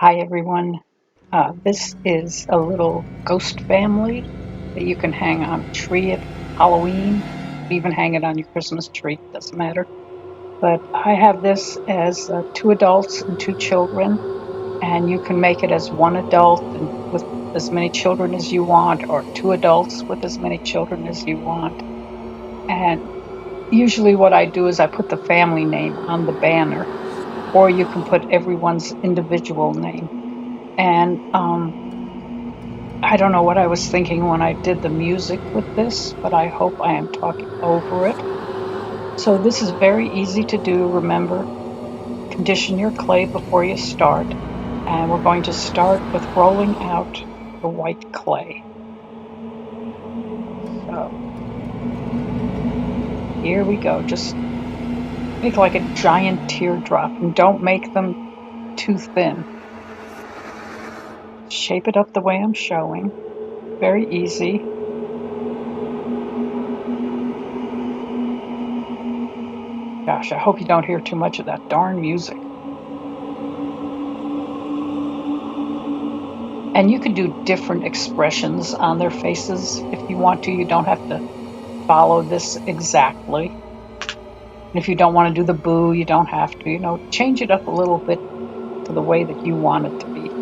Hi everyone. This is a little ghost family that you can hang on a tree at Halloween, even hang it on your Christmas tree, doesn't matter. But I have this as two adults and two children, and you can make it as one adult and with as many children as you want, or two adults with as many children as you want. And usually what I do is I put the family name on the banner, or you can put everyone's individual name. And I don't know what I was thinking when I did the music with this, but I hope I am talking over it. So this is very easy to do. Remember, condition your clay before you start. And we're going to start with rolling out the white clay. So here we go. Just make like a giant teardrop and don't make them too thin. Shape it up the way I'm showing. Very easy. Gosh, I hope you don't hear too much of that darn music. And you can do different expressions on their faces if you want to. You don't have to follow this exactly. And if you don't want to do the boo, you don't have to. Change it up a little bit to the way that you want it to be. So,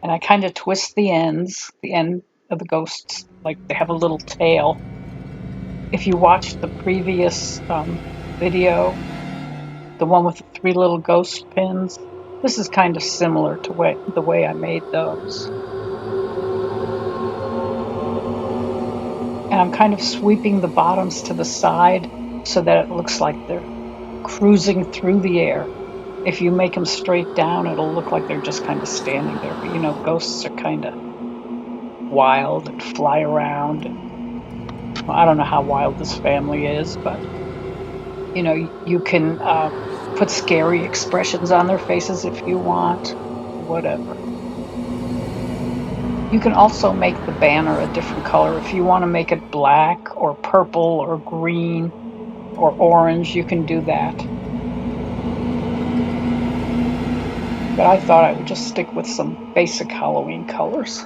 and I kind of twist the end of the ghosts, like they have a little tail. If you watched the previous video, the one with the three little ghost pins, this is kind of similar to the way I made those. And I'm kind of sweeping the bottoms to the side so that it looks like they're cruising through the air. If you make them straight down, it'll look like they're just kind of standing there. But ghosts are kind of wild and fly around. And well, I don't know how wild this family is, but you can put scary expressions on their faces if you want, whatever. You can also make the banner a different color. If you want to make it black or purple or green or orange, you can do that. But I thought I would just stick with some basic Halloween colors.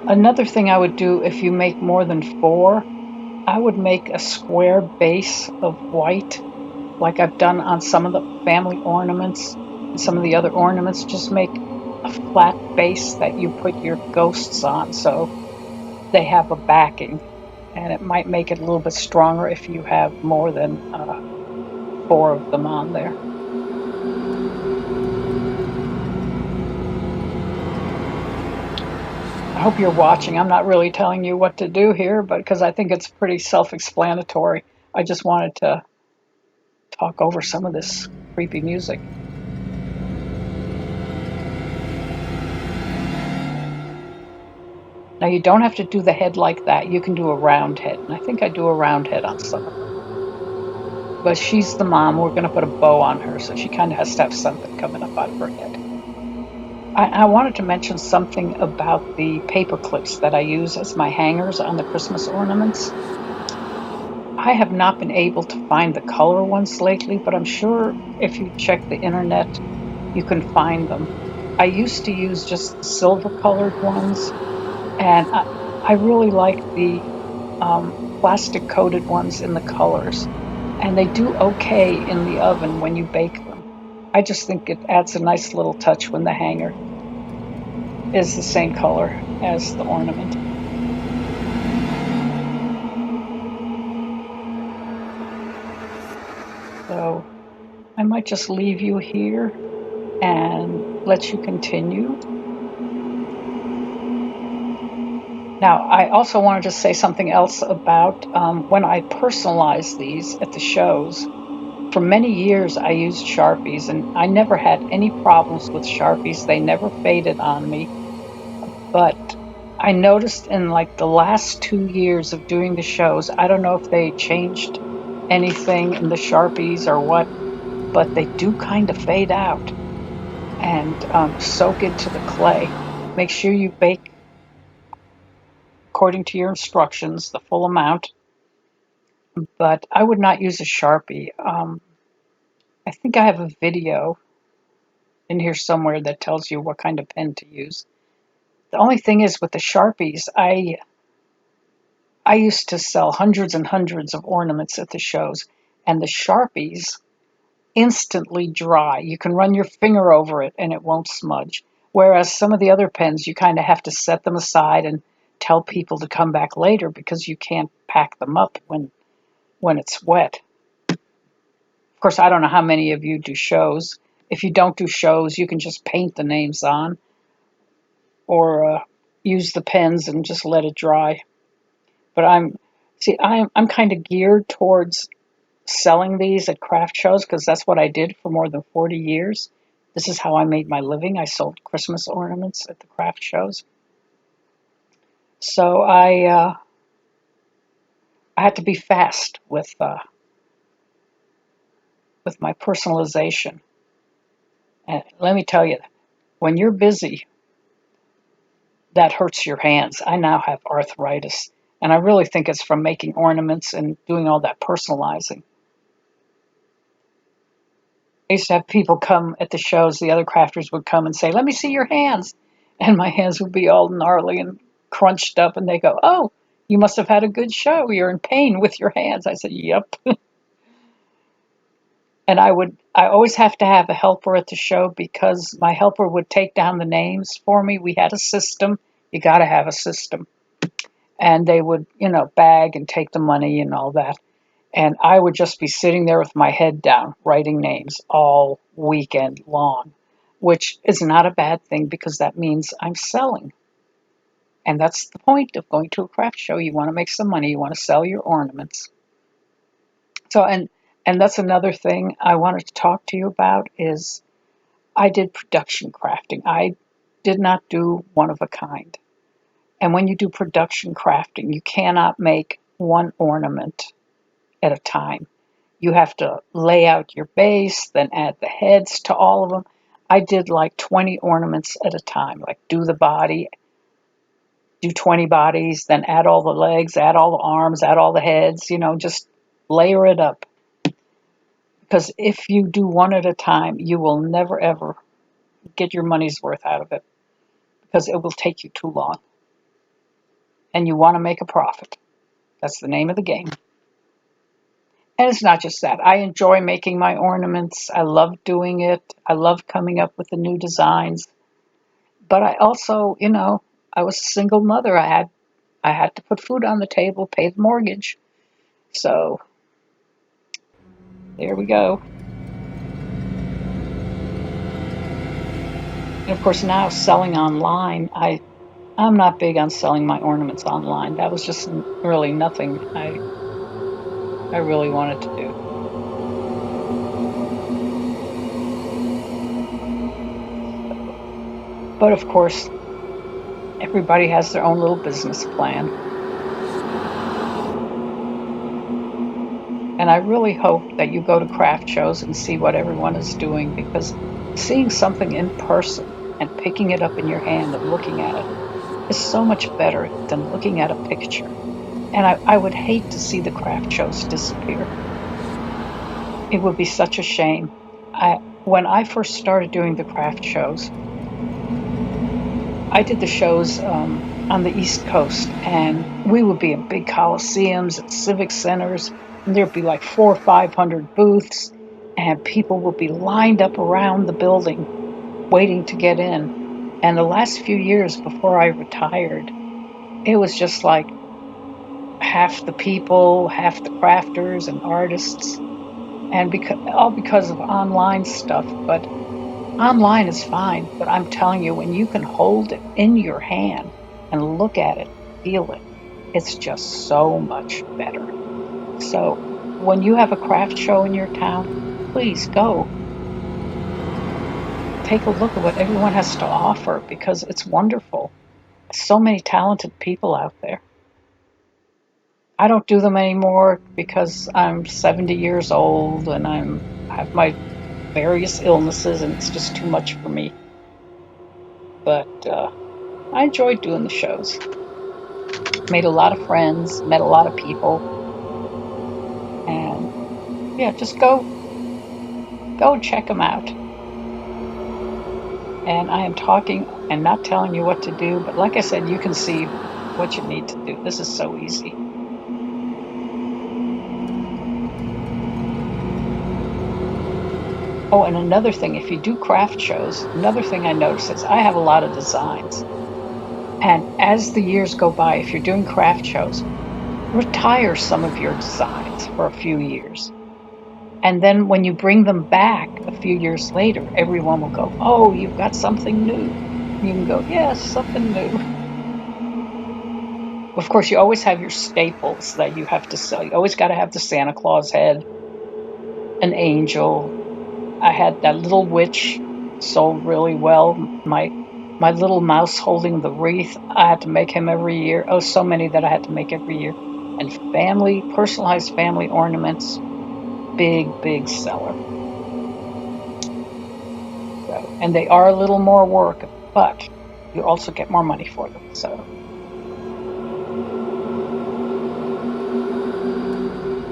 Another thing I would do if you make more than four, I would make a square base of white, like I've done on some of the family ornaments and some of the other ornaments. Just make a flat base that you put your ghosts on so they have a backing. And it might make it a little bit stronger if you have more than four of them on there. I hope you're watching. I'm not really telling you what to do here, but because I think it's pretty self-explanatory. I just wanted to talk over some of this creepy music. Now you don't have to do the head like that. You can do a round head, and I think I do a round head on some of them. But she's the mom. We're going to put a bow on her, so she kind of has to have something coming up out of her head. I wanted to mention something about the paper clips that I use as my hangers on the Christmas ornaments. I have not been able to find the color ones lately, but I'm sure if you check the internet, you can find them. I used to use just the silver colored ones, and I really like the plastic coated ones in the colors. And they do okay in the oven when you bake them. I just think it adds a nice little touch when the hanger is the same color as the ornament. So I might just leave you here and let you continue. Now, I also wanted to say something else about when I personalize these at the shows. For many years, I used Sharpies, and I never had any problems with Sharpies. They never faded on me. But I noticed in like the last 2 years of doing the shows, I don't know if they changed anything in the Sharpies or what, but they do kind of fade out. and soak into the clay. Make sure you bake according to your instructions, the full amount, but I would not use a Sharpie. I think I have a video in here somewhere that tells you what kind of pen to use. The only thing is with the Sharpies, I used to sell hundreds and hundreds of ornaments at the shows, and the Sharpies instantly dry. You can run your finger over it and it won't smudge. Whereas some of the other pens, you kind of have to set them aside and tell people to come back later because you can't pack them up when it's wet. Of course, I don't know how many of you do shows. If you don't do shows, you can just paint the names on or use the pens and just let it dry. But I'm kind of geared towards selling these at craft shows because that's what I did for more than 40 years. This is how I made my living. I sold Christmas ornaments at the craft shows. So I had to be fast with my personalization. And let me tell you, when you're busy, that hurts your hands. I now have arthritis, and I really think it's from making ornaments and doing all that personalizing. I used to have people come at the shows, the other crafters would come and say, "Let me see your hands." And my hands would be all gnarly and crunched up, and they go, "Oh, you must have had a good show. You're in pain with your hands." I said, "Yep." And I always have to have a helper at the show because my helper would take down the names for me. We had a system. You got to have a system. And they would, bag and take the money and all that. And I would just be sitting there with my head down, writing names all weekend long, which is not a bad thing because that means I'm selling. And that's the point of going to a craft show. You want to make some money, you want to sell your ornaments. So, and that's another thing I wanted to talk to you about is I did production crafting. I did not do one of a kind. And when you do production crafting, you cannot make one ornament at a time. You have to lay out your base, then add the heads to all of them. I did like 20 ornaments at a time, like do the body, do 20 bodies, then add all the legs, add all the arms, add all the heads, just layer it up. Because if you do one at a time, you will never ever get your money's worth out of it because it will take you too long. And you want to make a profit. That's the name of the game. And it's not just that. I enjoy making my ornaments. I love doing it. I love coming up with the new designs. But I also, I was a single mother. I had to put food on the table, pay the mortgage. So there we go. And of course now selling online, I'm not big on selling my ornaments online. That was just really nothing I really wanted to do. But of course, everybody has their own little business plan. And I really hope that you go to craft shows and see what everyone is doing because seeing something in person and picking it up in your hand and looking at it is so much better than looking at a picture. And I would hate to see the craft shows disappear. It would be such a shame. When I first started doing the craft shows, I did the shows on the East Coast, and we would be in big coliseums and civic centers, and there'd be like 400 or 500 booths, and people would be lined up around the building waiting to get in. And the last few years before I retired, it was just like half the people, half the crafters and artists, and all because of online stuff. But online is fine, but I'm telling you, when you can hold it in your hand and look at it, feel it, it's just so much better. So when you have a craft show in your town, please go take a look at what everyone has to offer because it's wonderful. So many talented people out there. I don't do them anymore because I'm 70 years old and I have my various illnesses, and it's just too much for me. But I enjoyed doing the shows. Made a lot of friends, met a lot of people, and yeah, just go check them out. And I am talking and not telling you what to do, but like I said, you can see what you need to do. This is so easy. Oh, and another thing, if you do craft shows, another thing I notice is I have a lot of designs. And as the years go by, if you're doing craft shows, retire some of your designs for a few years. And then when you bring them back a few years later, everyone will go, "Oh, you've got something new." You can go, "Yes, something new." Of course, you always have your staples that you have to sell. You always got to have the Santa Claus head, an angel. I had that little witch sold really well. My little mouse holding the wreath, I had to make him every year. Oh, so many that I had to make every year. And personalized family ornaments, big seller. So, and they are a little more work, but you also get more money for them. So,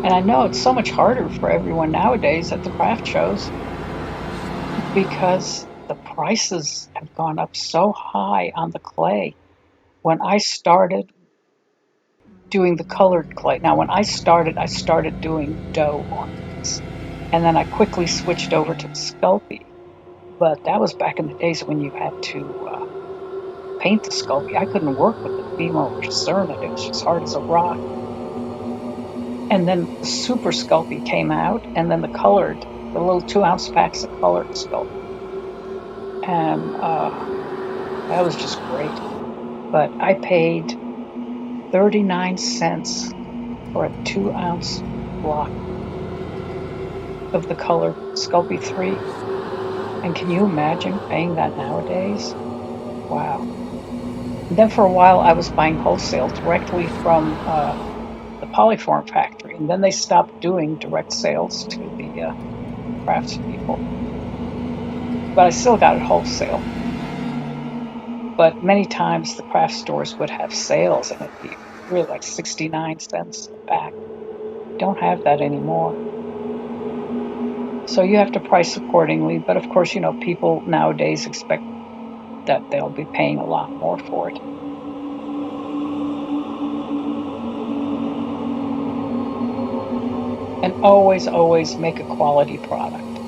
and I know it's so much harder for everyone nowadays at the craft shows because the prices have gone up so high on the clay. When I started doing the colored clay, now when I started doing dough ornaments, and then I quickly switched over to the Sculpey. But that was back in the days when you had to paint the Sculpey. I couldn't work with the female Cernit; it was just hard as a rock. And then the Super Sculpey came out, and then the little 2 ounce packs of colored Sculpey, and that was just great. But I paid 39 cents for a 2 ounce block of the colored Sculpey 3. And can you imagine paying that nowadays? Wow. And then for a while, I was buying wholesale directly from the Polyform factory, and then they stopped doing direct sales to the craftspeople. But I still got it wholesale. But many times the craft stores would have sales, and it'd be really like 69 cents a pack. Don't have that anymore. So you have to price accordingly. But of course, people nowadays expect that they'll be paying a lot more for it. And always make a quality product.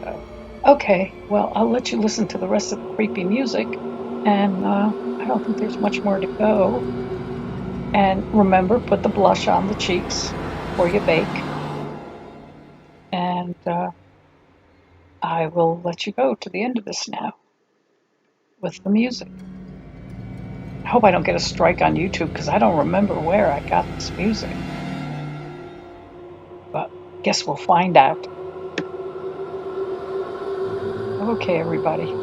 So, okay, well, I'll let you listen to the rest of the creepy music. And I don't think there's much more to go. And remember, put the blush on the cheeks before you bake. And I will let you go to the end of this now with the music. I hope I don't get a strike on YouTube because I don't remember where I got this music. But guess we'll find out. Okay, everybody.